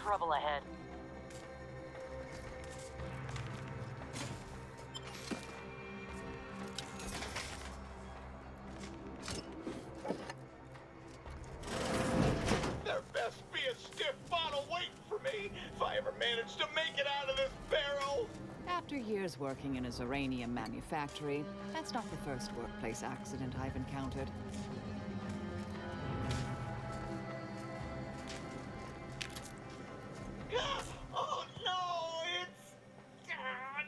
trouble ahead. There best be a stiff bottle waiting for me if I ever manage to make it out of this barrel. After years working in a Zeranium manufactory, that's not the first workplace accident I've encountered. Oh no, it's...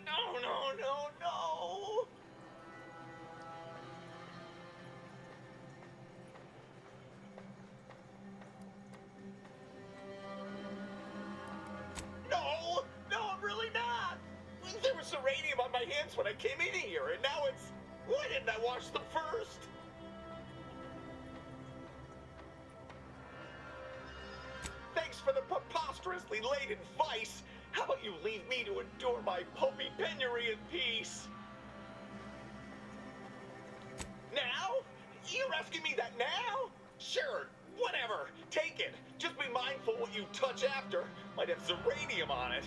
no, no, no, no. No, no, I'm really not. There was uranium on my hands when I came in here, and now it's... Why didn't I wash them first? Thanks for the preposterously laden vice. How about you leave me to endure my pulpy penury in peace? Now? You're asking me that now? Sure, whatever. Take it. Just be mindful what you touch after. Might have Zeranium on it.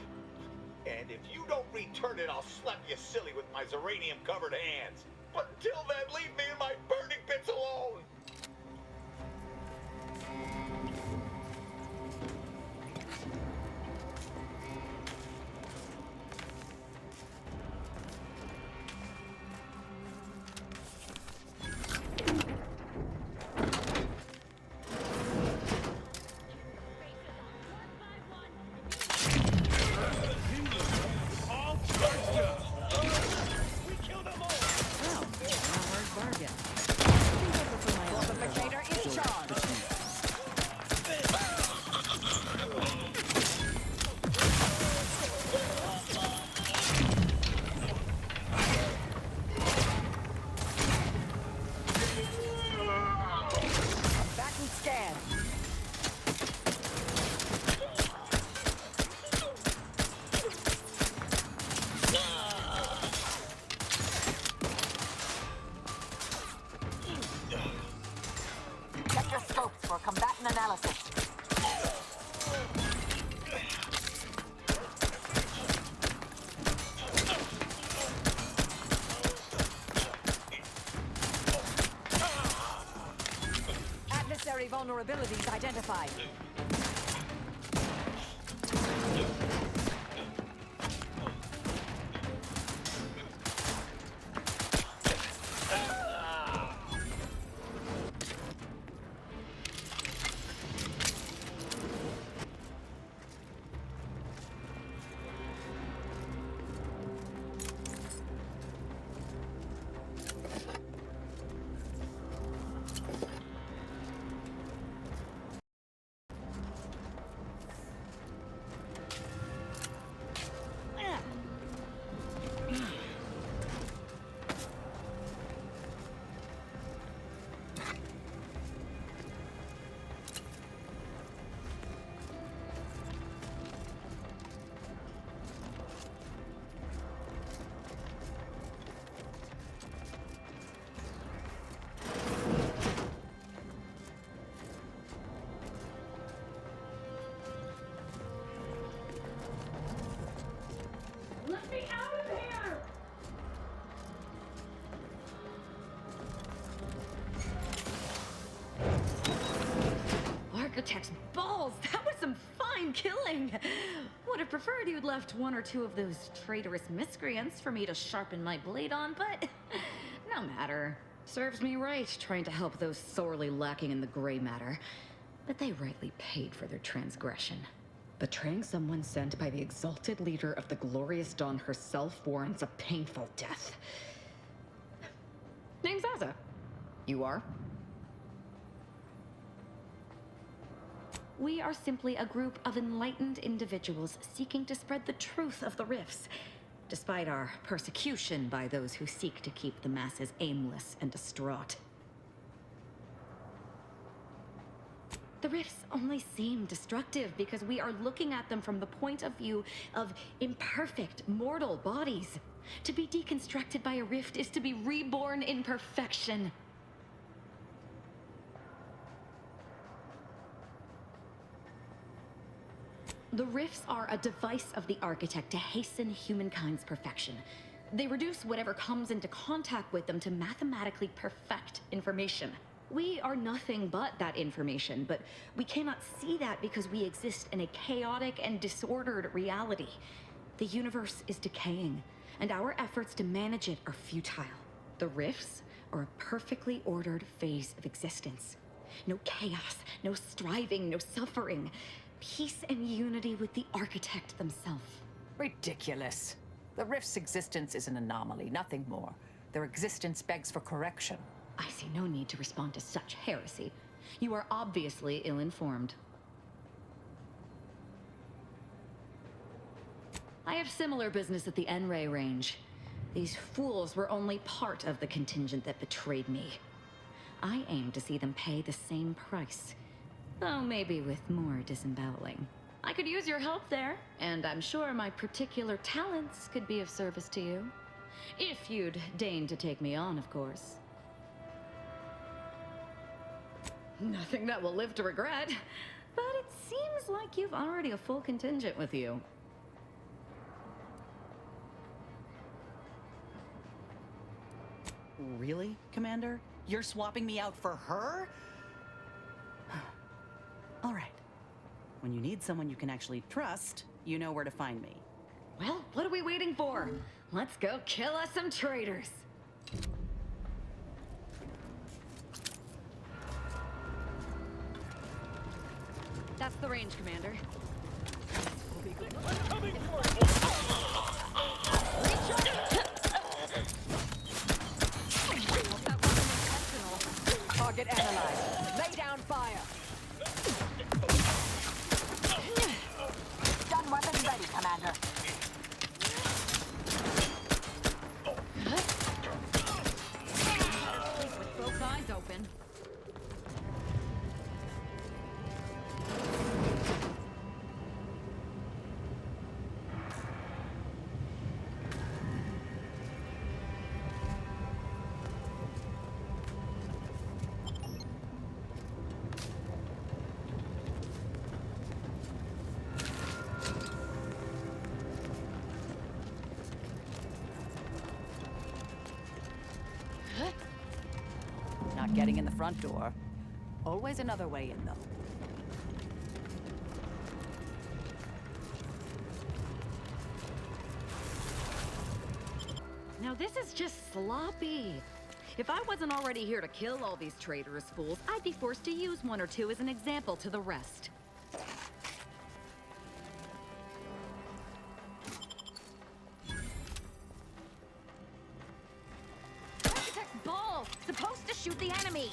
And if you don't return it, I'll slap you silly with my Zeranium-covered hands. But until then, leave me in my burning bits alone. Check your scopes for combatant analysis. Adversary vulnerabilities identified. Architect's balls! That was some fine killing! Would have preferred you'd left one or two of those traitorous miscreants for me to sharpen my blade on, but no matter. Serves me right trying to help those sorely lacking in the gray matter. But they rightly paid for their transgression. Betraying someone sent by the exalted leader of the glorious dawn herself warrants a painful death. Name's Azza. You are? We are simply a group of enlightened individuals seeking to spread the truth of the rifts, despite our persecution by those who seek to keep the masses aimless and distraught. The rifts only seem destructive because we are looking at them from the point of view of imperfect, mortal bodies. To be deconstructed by a rift is to be reborn in perfection. The rifts are a device of the architect to hasten humankind's perfection. They reduce whatever comes into contact with them to mathematically perfect information. We are nothing but that information, but we cannot see that because we exist in a chaotic and disordered reality. The universe is decaying, and our efforts to manage it are futile. The rifts are a perfectly ordered phase of existence. No chaos, no striving, no suffering. Peace and unity with the architect themselves. Ridiculous. The Rift's existence is an anomaly, nothing more. Their existence begs for correction. I see no need to respond to such heresy. You are obviously ill-informed. I have similar business at the N-Ray range. These fools were only part of the contingent that betrayed me. I aim to see them pay the same price, though maybe with more disemboweling. I could use your help there, and I'm sure my particular talents could be of service to you. If you'd deign to take me on, of course. Nothing that will live to regret, but it seems like you've already a full contingent with you. Really, Commander? You're swapping me out for her? All right. When you need someone you can actually trust, you know where to find me. Well, what are we waiting for? Let's go kill us some traitors. That's the range, Commander. Target analyzed. Lay down fire. Stun weapon ready, Commander. Sleep with both eyes open. Not getting in the front door. Always another way in, though. Now this is just sloppy. If I wasn't already here to kill all these traitorous fools, I'd be forced to use one or two as an example to the rest. Architect's ball! Supposed to shoot the enemy!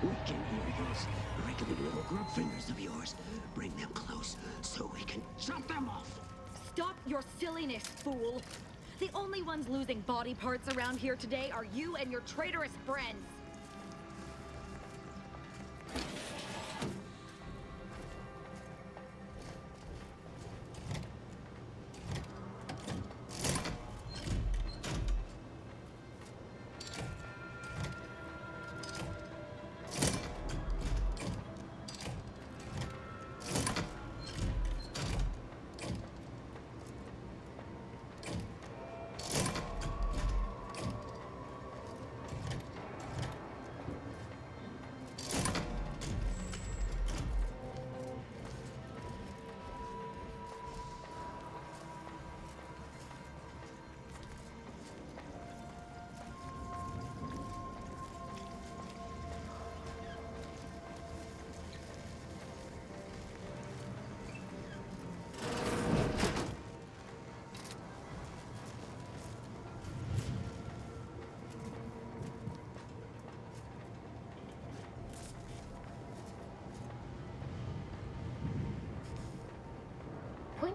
We can hear those wriggly little grub fingers of yours. Bring them close so we can jump them off. Stop your silliness, fool! The only ones losing body parts around here today are you and your traitorous friends!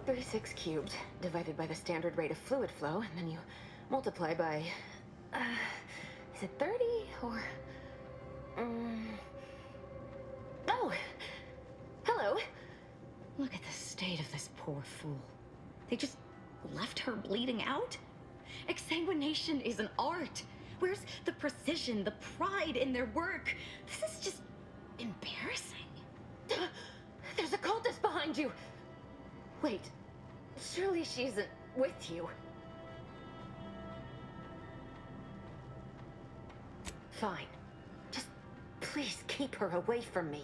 .36 cubed divided by the standard rate of fluid flow, and then you multiply by, is it 30 or, oh, hello. Look at the state of this poor fool. They just left her bleeding out? Exsanguination is an art. Where's the precision, the pride in their work? This is just embarrassing. There's a cultist behind you! Wait, surely she isn't with you. Fine. Just please keep her away from me.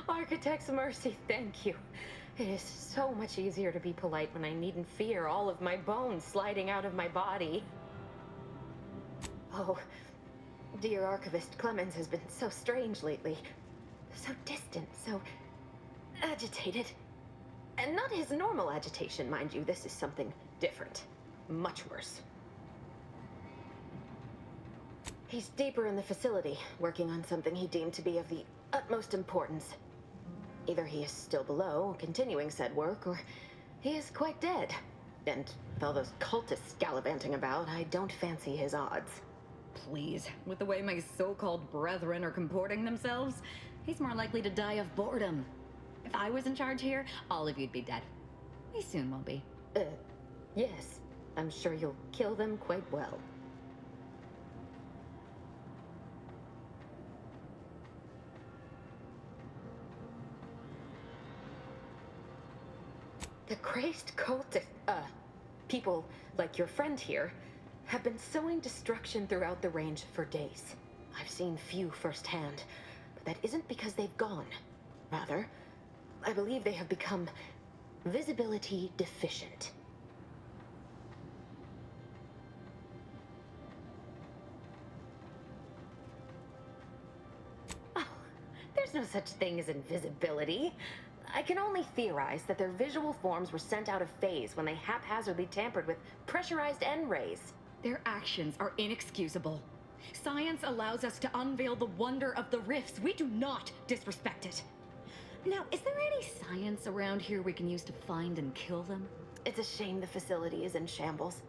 Architect's mercy, thank you. It is so much easier to be polite when I needn't fear all of my bones sliding out of my body. Oh, dear Archivist Clemens has been so strange lately. So distant, so agitated. And not his normal agitation, mind you. This is something different. Much worse. He's deeper in the facility, working on something he deemed to be of the utmost importance. Either he is still below, continuing said work, or he is quite dead. And with all those cultists gallivanting about, I don't fancy his odds. Please, with the way my so-called brethren are comporting themselves, he's more likely to die of boredom. If I was in charge here, all of you'd be dead. He soon will be. Yes. I'm sure you'll kill them quite well. The crazed cultist, people like your friend here, have been sowing destruction throughout the range for days. I've seen few firsthand, but that isn't because they've gone. Rather, I believe they have become visibility deficient. Oh, there's no such thing as invisibility. I can only theorize that their visual forms were sent out of phase when they haphazardly tampered with pressurized N-rays. Their actions are inexcusable. Science allows us to unveil the wonder of the rifts. We do not disrespect it. Now, is there any science around here we can use to find and kill them? It's a shame the facility is in shambles.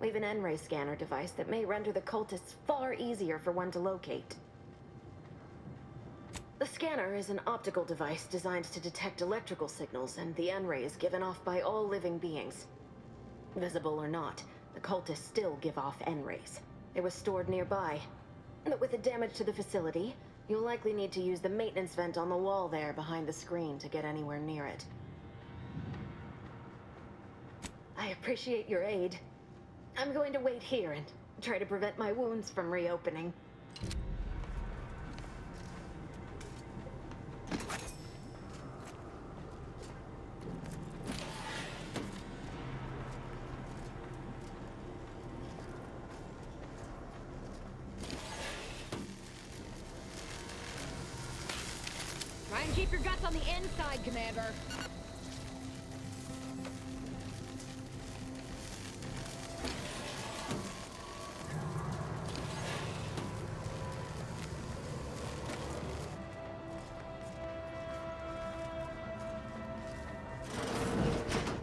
We have an N-ray scanner device that may render the cultists far easier for one to locate. The scanner is an optical device designed to detect electrical signals and the N-rays given off by all living beings. Visible or not, the cultists still give off N-rays. It was stored nearby. But with the damage to the facility, you'll likely need to use the maintenance vent on the wall there behind the screen to get anywhere near it. I appreciate your aid. I'm going to wait here and try to prevent my wounds from reopening. Try and keep your guts on the inside, Commander.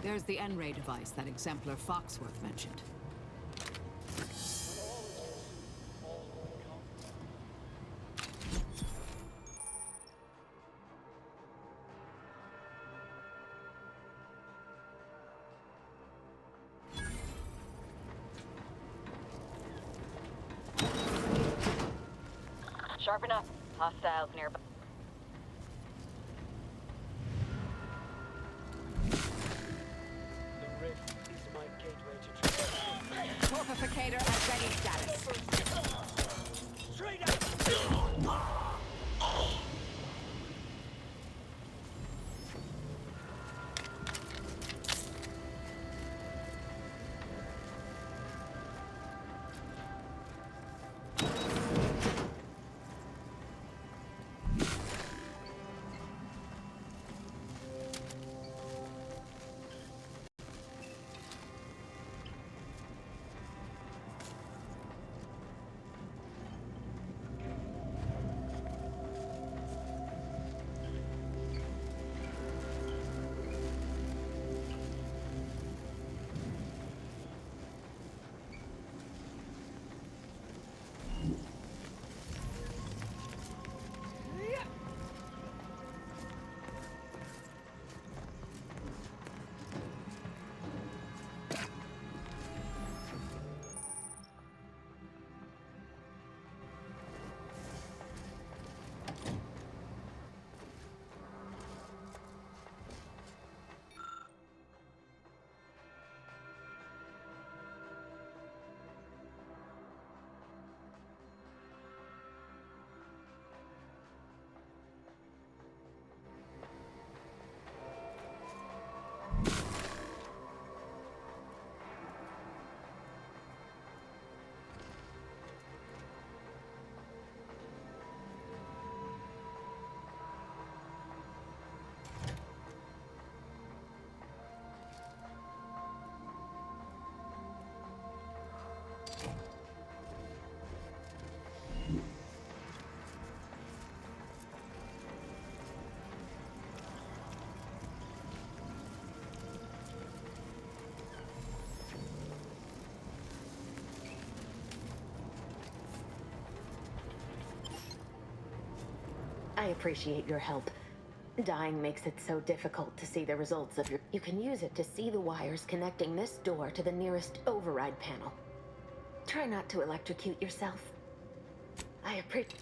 There's the N-ray device that Exemplar Foxworth mentioned. Sharpen up. Hostiles nearby. The rift is my gateway to truth. Torpificator at ready status. Straight up! I appreciate your help. Dying makes it so difficult to see the results of your... You can use it to see the wires connecting this door to the nearest override panel. Try not to electrocute yourself. I appreciate...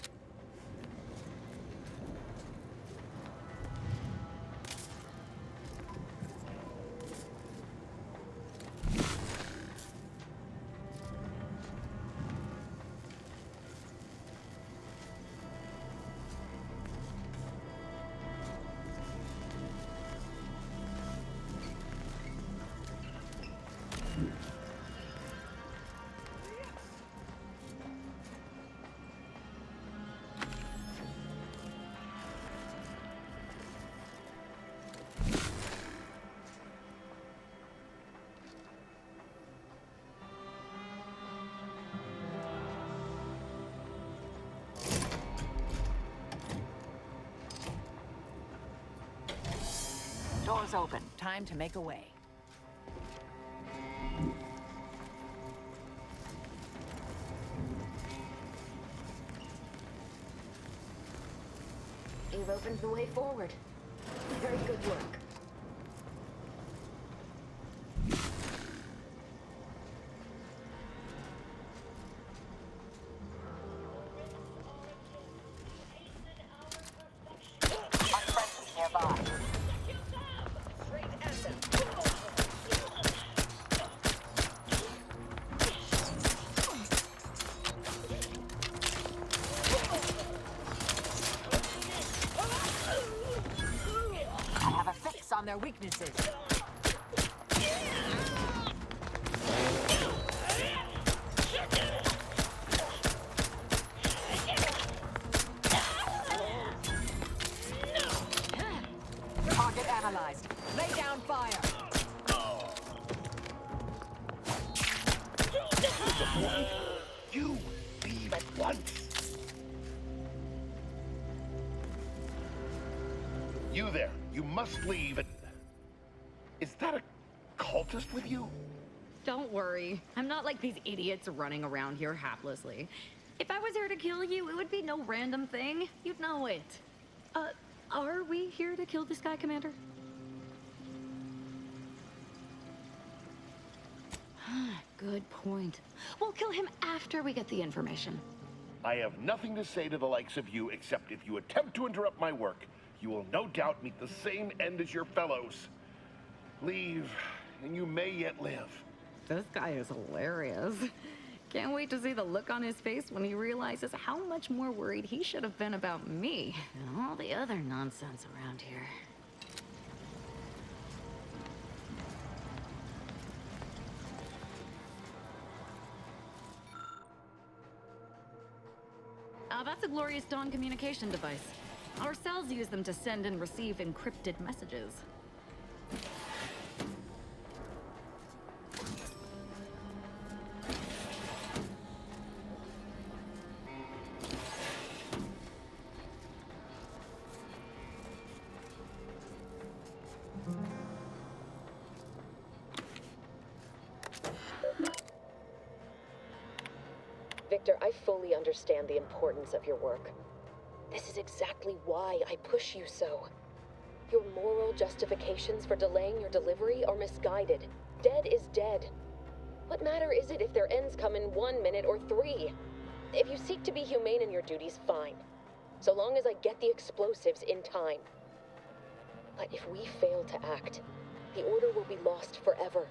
Doors open. Time to make a way. You've opened the way forward. Very good work. Our friends is nearby. I have a fix on their weaknesses. Target analyzed. Lay down fire. You leave at once. You there. You must leave. Is that a cultist with you? Don't worry. I'm not like these idiots running around here haplessly. If I was here to kill you, it would be no random thing. You'd know it. Are we here to kill this guy, Commander? Good point. We'll kill him after we get the information. I have nothing to say to the likes of you, except if you attempt to interrupt my work, you will no doubt meet the same end as your fellows. Leave, and you may yet live. This guy is hilarious. Can't wait to see the look on his face when he realizes how much more worried he should have been about me and all the other nonsense around here. That's a Glorious Dawn communication device. Our cells use them to send and receive encrypted messages. Victor, I fully understand the importance of your work. This is exactly why I push you so. Your moral justifications for delaying your delivery are misguided. Dead is dead. What matter is it if their ends come in 1 minute or 3? If you seek to be humane in your duties, fine. So long as I get the explosives in time. But if we fail to act, the order will be lost forever.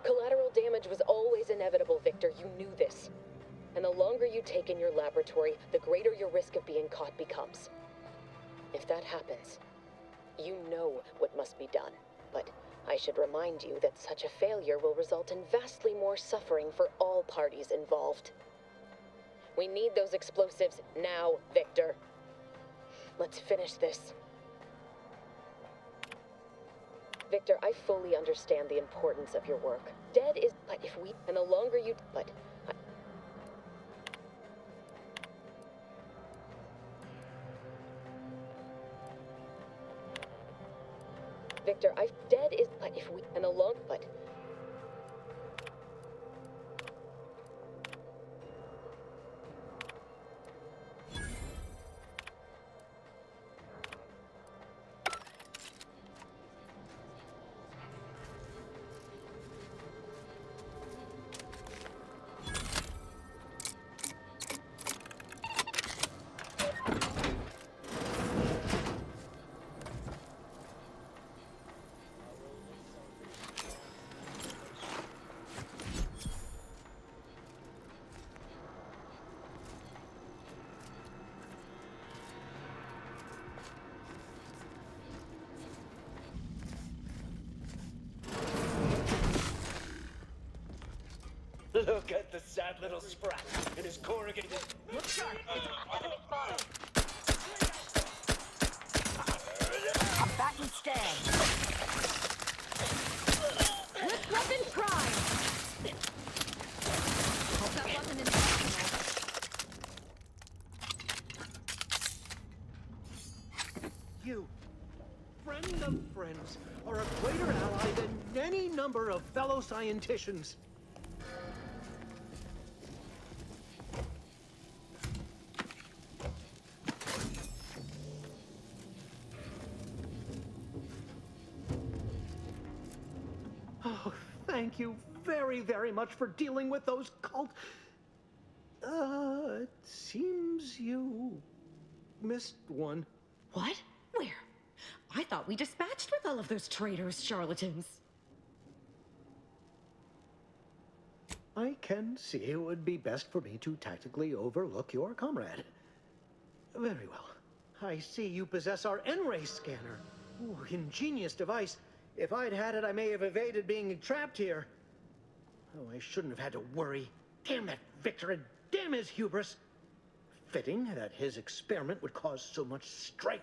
Collateral damage was always inevitable, Victor. You knew this. And the longer you take in your laboratory, the greater your risk of being caught becomes. If that happens, you know what must be done. But I should remind you that such a failure will result in vastly more suffering for all parties involved. We need those explosives now, Victor. Let's finish this. Victor, I fully understand the importance of your work. Dead is... But if we... And the longer you... But... Victor, dead is... But if we... And the long... But... Look at the sad little sprat and his corrugated... Look sharp. It's enemy spotted. Combatant stand. Lift weapon prime! Hope that wasn't intentional. You, friend of friends, are a greater ally than any number of fellow scienticians. Oh, thank you very, very much for dealing with those cult... it seems you missed one. What? Where? I thought we dispatched with all of those traitorous charlatans. I can see it would be best for me to tactically overlook your comrade. Very well. I see you possess our N-ray scanner. Ooh, ingenious device. If I'd had it, I may have evaded being trapped here. Oh, I shouldn't have had to worry. Damn that Victor and damn his hubris. Fitting that his experiment would cause so much strife.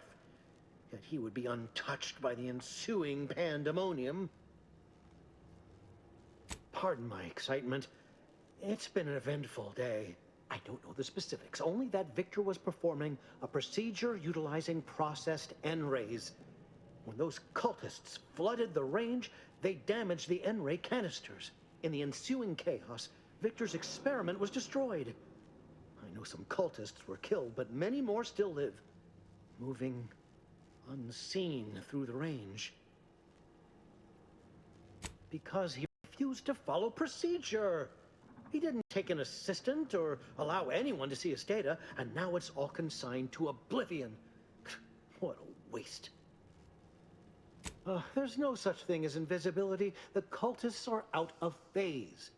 Yet he would be untouched by the ensuing pandemonium. Pardon my excitement. It's been an eventful day. I don't know the specifics, only that Victor was performing a procedure utilizing processed N-rays. When those cultists flooded the range, they damaged the N-ray canisters. In the ensuing chaos, Victor's experiment was destroyed. I know some cultists were killed, but many more still live, moving unseen through the range. Because he refused to follow procedure. He didn't take an assistant or allow anyone to see his data, and now it's all consigned to oblivion. What a waste. There's no such thing as invisibility. The cultists are out of phase.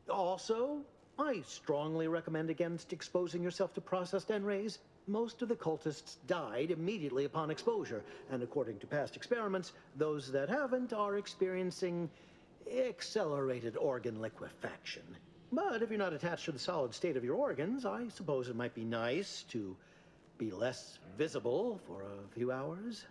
Also, I strongly recommend against exposing yourself to processed N-rays. Most of the cultists died immediately upon exposure, and according to past experiments, those that haven't are experiencing accelerated organ liquefaction. But if you're not attached to the solid state of your organs, I suppose it might be nice to be less visible for a few hours.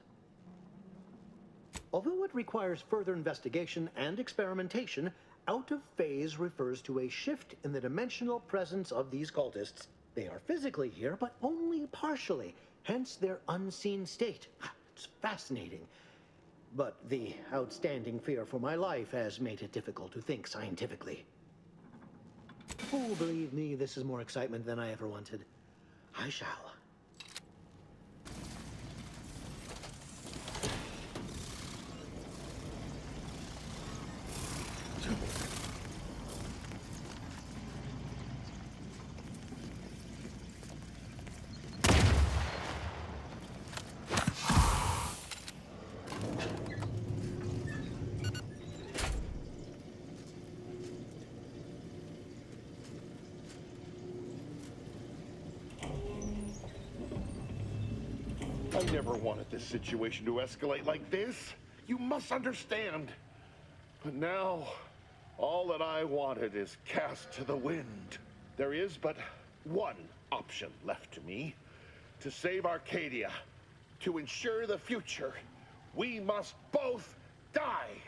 Although it requires further investigation and experimentation, out of phase refers to a shift in the dimensional presence of these cultists. They are physically here, but only partially, hence their unseen state. It's fascinating. But the outstanding fear for my life has made it difficult to think scientifically. Oh, believe me, this is more excitement than I ever wanted. I shall. I never wanted this situation to escalate like this. You must understand. But now, all that I wanted is cast to the wind. There is but one option left to me. To save Arcadia, to ensure the future, we must both die.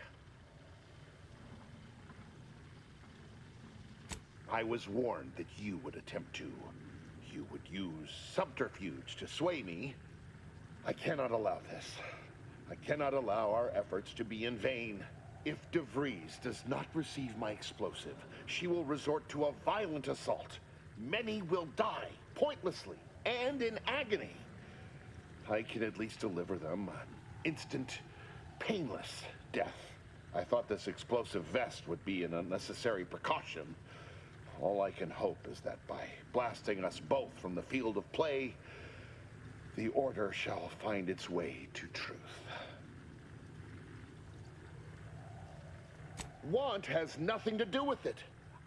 I was warned that you would attempt to. You would use subterfuge to sway me. I cannot allow this. I cannot allow our efforts to be in vain. If DeVries does not receive my explosive, she will resort to a violent assault. Many will die, pointlessly, and in agony. I can at least deliver them an instant, painless death. I thought this explosive vest would be an unnecessary precaution. All I can hope is that by blasting us both from the field of play, the order shall find its way to truth. Want has nothing to do with it.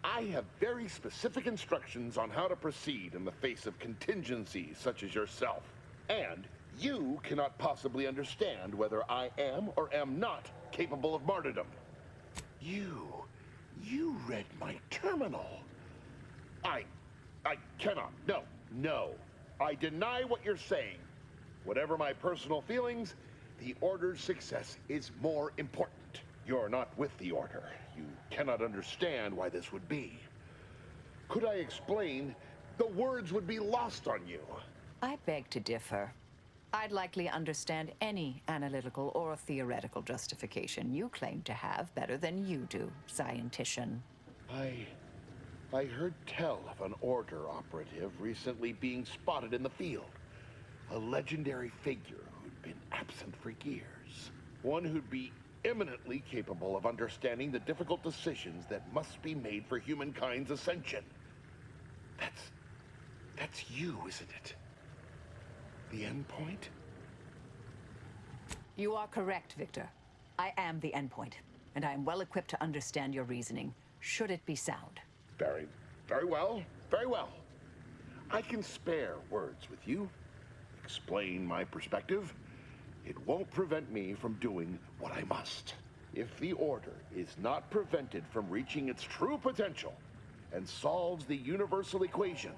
I have very specific instructions on how to proceed in the face of contingencies such as yourself. And you cannot possibly understand whether I am or am not capable of martyrdom. You read my terminal. I cannot. No, no. I deny what you're saying. Whatever my personal feelings, the Order's success is more important. You're not with the Order. You cannot understand why this would be. Could I explain, the words would be lost on you. I beg to differ. I'd likely understand any analytical or theoretical justification you claim to have better than you do, scientician. I heard tell of an Order operative recently being spotted in the field. A legendary figure who'd been absent for years. One who'd be eminently capable of understanding the difficult decisions that must be made for humankind's ascension. That's you, isn't it? The endpoint? You are correct, Victor. I am the endpoint, and I am well equipped to understand your reasoning, should it be sound. Very well, very well. I can spare words with you, explain my perspective. It won't prevent me from doing what I must. If the Order is not prevented from reaching its true potential and solves the universal equation,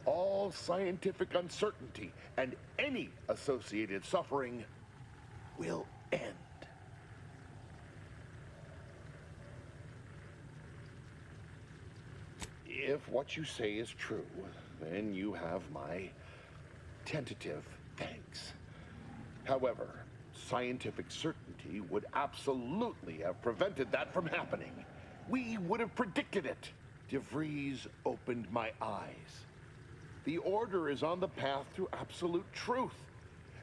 all scientific uncertainty and any associated suffering will end. If what you say is true, then you have my tentative thanks. However, scientific certainty would absolutely have prevented that from happening. We would have predicted it. DeVries opened my eyes. The Order is on the path to absolute truth.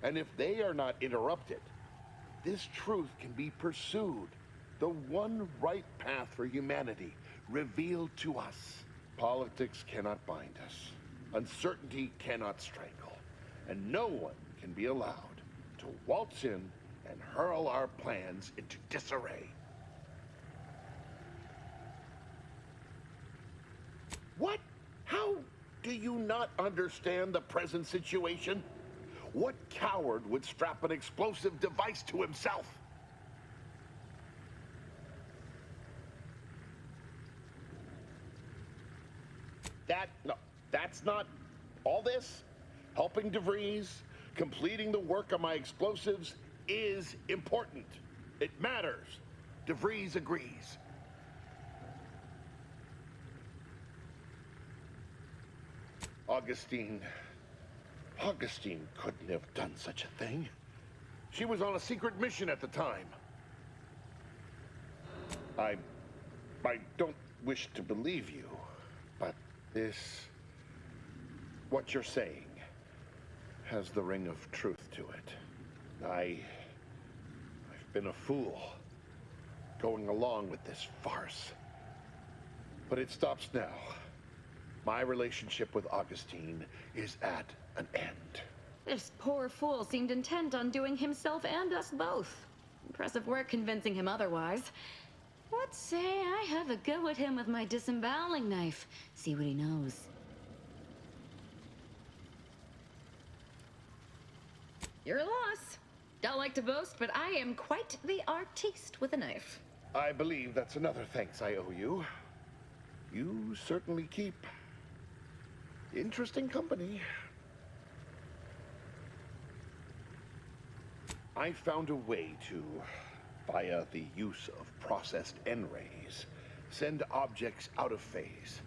And if they are not interrupted, this truth can be pursued. The one right path for humanity, revealed to us. Politics cannot bind us. Uncertainty cannot strangle. And no one can be allowed to waltz in and hurl our plans into disarray. What? How do you not understand the present situation? What coward would strap an explosive device to himself? No, that's not all this. Helping DeVries, completing the work on my explosives is important. It matters. DeVries agrees. Augustine couldn't have done such a thing. She was on a secret mission at the time. I don't wish to believe you, but what you're saying has the ring of truth to it. I've been a fool going along with this farce. But it stops now. My relationship with Augustine is at an end. This poor fool seemed intent on doing himself and us both. Impressive work convincing him otherwise. Let's say I have a go at him with my disemboweling knife. See what he knows. Your loss. Don't like to boast, but I am quite the artiste with a knife. I believe that's another thanks I owe you. You certainly keep interesting company. I found a way to, via the use of processed N-rays, send objects out of phase.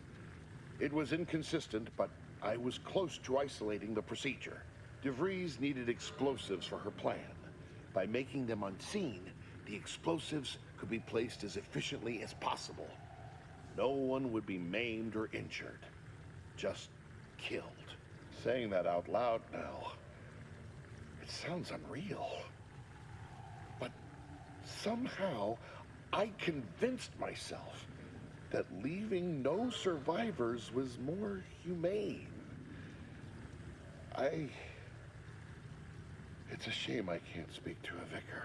It was inconsistent, but I was close to isolating the procedure. DeVries needed explosives for her plan. By making them unseen, the explosives could be placed as efficiently as possible. No one would be maimed or injured, just killed. Saying that out loud now, it sounds unreal. But somehow, I convinced myself that leaving no survivors was more humane. It's a shame I can't speak to a vicar.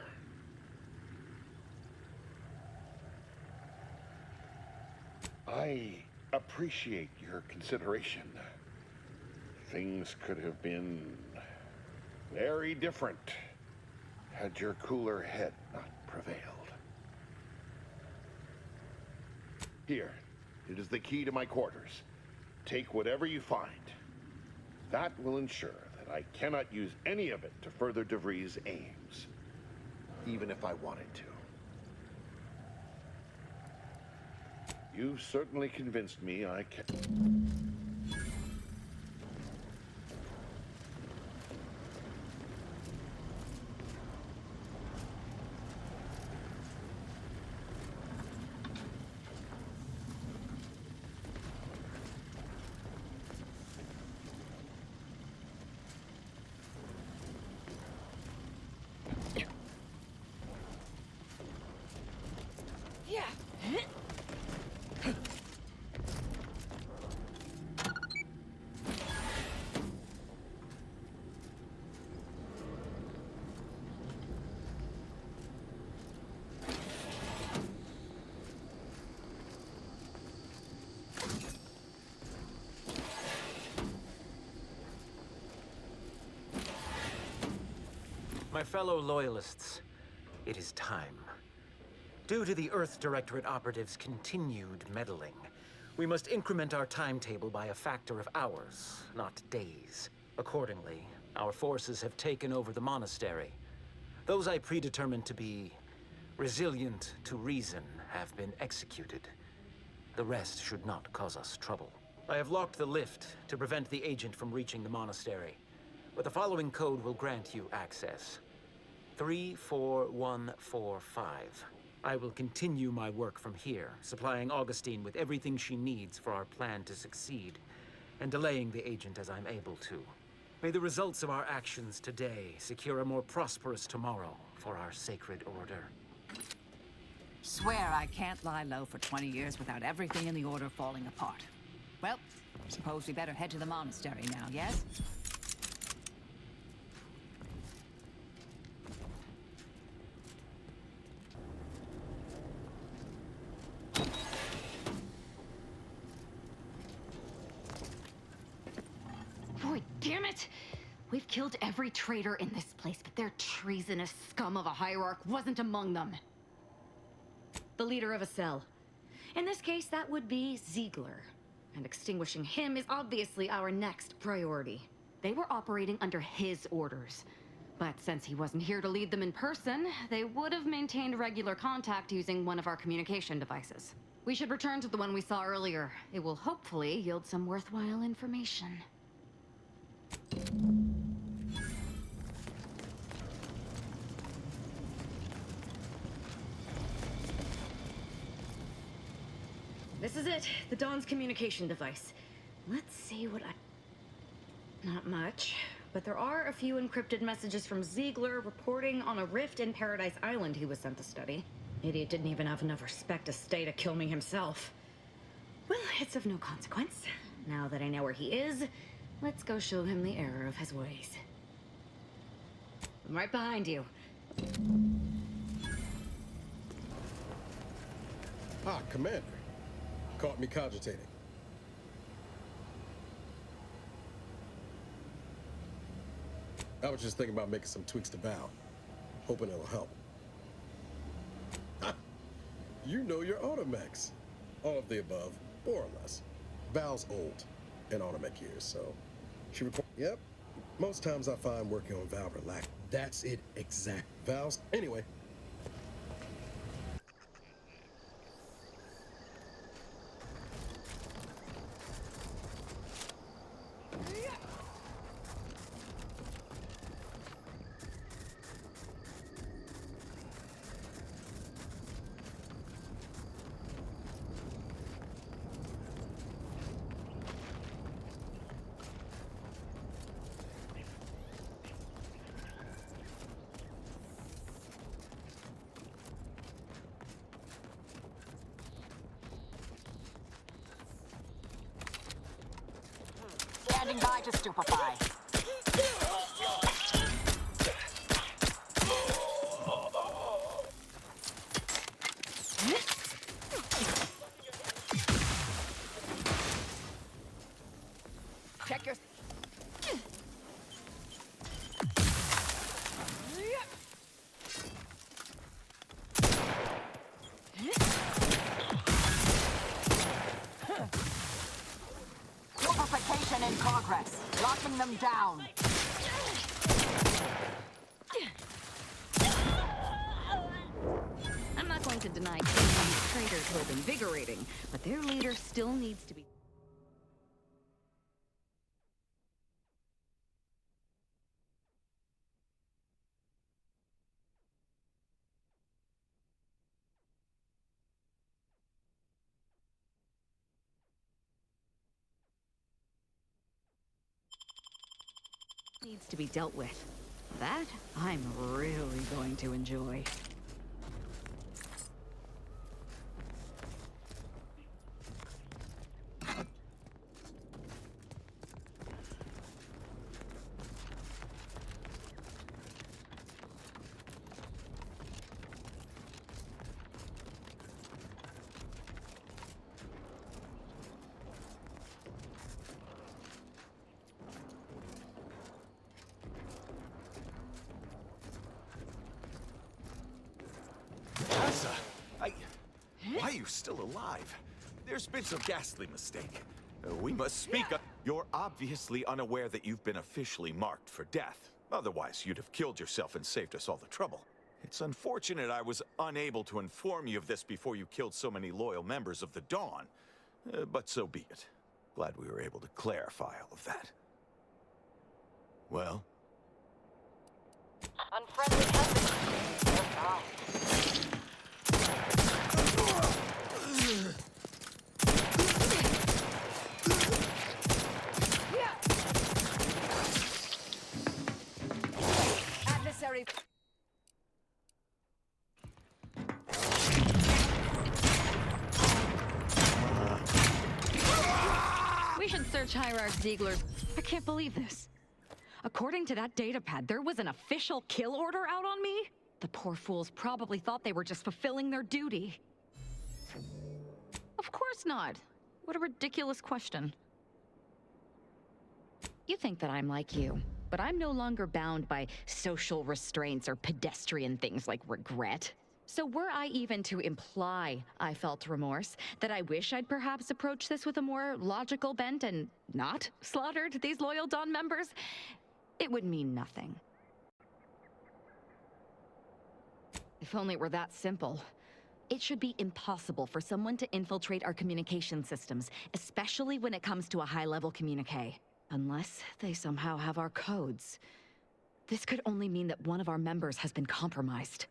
I appreciate your consideration. Things could have been very different had your cooler head not prevailed. Here, it is the key to my quarters. take whatever you find. That will ensure that I cannot use any of it to further DeVries' aims, even if I wanted to. You've certainly convinced me I can. My fellow Loyalists, it is time. Due to the Earth Directorate operatives' continued meddling, we must increment our timetable by a factor of hours, not days. Accordingly, our forces have taken over the monastery. Those I predetermined to be resilient to reason have been executed. The rest should not cause us trouble. I have locked the lift to prevent the agent from reaching the monastery, but the following code will grant you access. 34145. I will continue my work from here, supplying Augustine with everything she needs for our plan to succeed, and delaying the agent as I'm able to. May the results of our actions today secure a more prosperous tomorrow for our sacred order. Swear I can't lie low for 20 years without everything in the order falling apart. Well, suppose we better head to the monastery now, yes? Boy, damn it! We've killed every traitor in this place, but their treasonous scum of a hierarch wasn't among them. The leader of a cell. In this case, that would be Ziegler. And extinguishing him is obviously our next priority. They were operating under his orders. But since he wasn't here to lead them in person, they would have maintained regular contact using one of our communication devices. We should return to the one we saw earlier. It will hopefully yield some worthwhile information. This is it, the Dawn's communication device. Let's see what I... Not much, but there are a few encrypted messages from Ziegler reporting on a rift in Paradise Island he was sent to study. Idiot didn't even have enough respect to stay to kill me himself. Well, it's of no consequence. Now that I know where he is, let's go show him the error of his ways. I'm right behind you. Ah, Commander. Caught me cogitating. I was just thinking about making some tweaks to Val. Hoping it'll help. Ha! You know your automechs. All of the above, more or less. Val's old in automech years, so she Yep. Most times I find working on Val relax. That's it, exact. Val's anyway. Standing by to stupefy. Check your... press, locking them down. I'm not going to deny these traitors was invigorating, but their leader still needs to be... needs to be dealt with. That I'm really going to enjoy. Why are you still alive? There's been some ghastly mistake. We must speak up. You're obviously unaware that you've been officially marked for death. Otherwise, you'd have killed yourself and saved us all the trouble. It's unfortunate I was unable to inform you of this before you killed so many loyal members of the Dawn. But so be it. Glad we were able to clarify all of that. Well? Unfriendly company. They're gone. Adversary. We should search Hierarch Ziegler's... I can't believe this. According to that datapad, there was an official kill order out on me? The poor fools probably thought they were just fulfilling their duty. Of course not. What a ridiculous question. You think that I'm like you, but I'm no longer bound by social restraints or pedestrian things like regret. So were I even to imply I felt remorse, that I wish I'd perhaps approached this with a more logical bent and not slaughtered these loyal Dawn members, it would mean nothing. If only it were that simple. It should be impossible for someone to infiltrate our communication systems, especially when it comes to a high-level communique. Unless they somehow have our codes. This could only mean that one of our members has been compromised.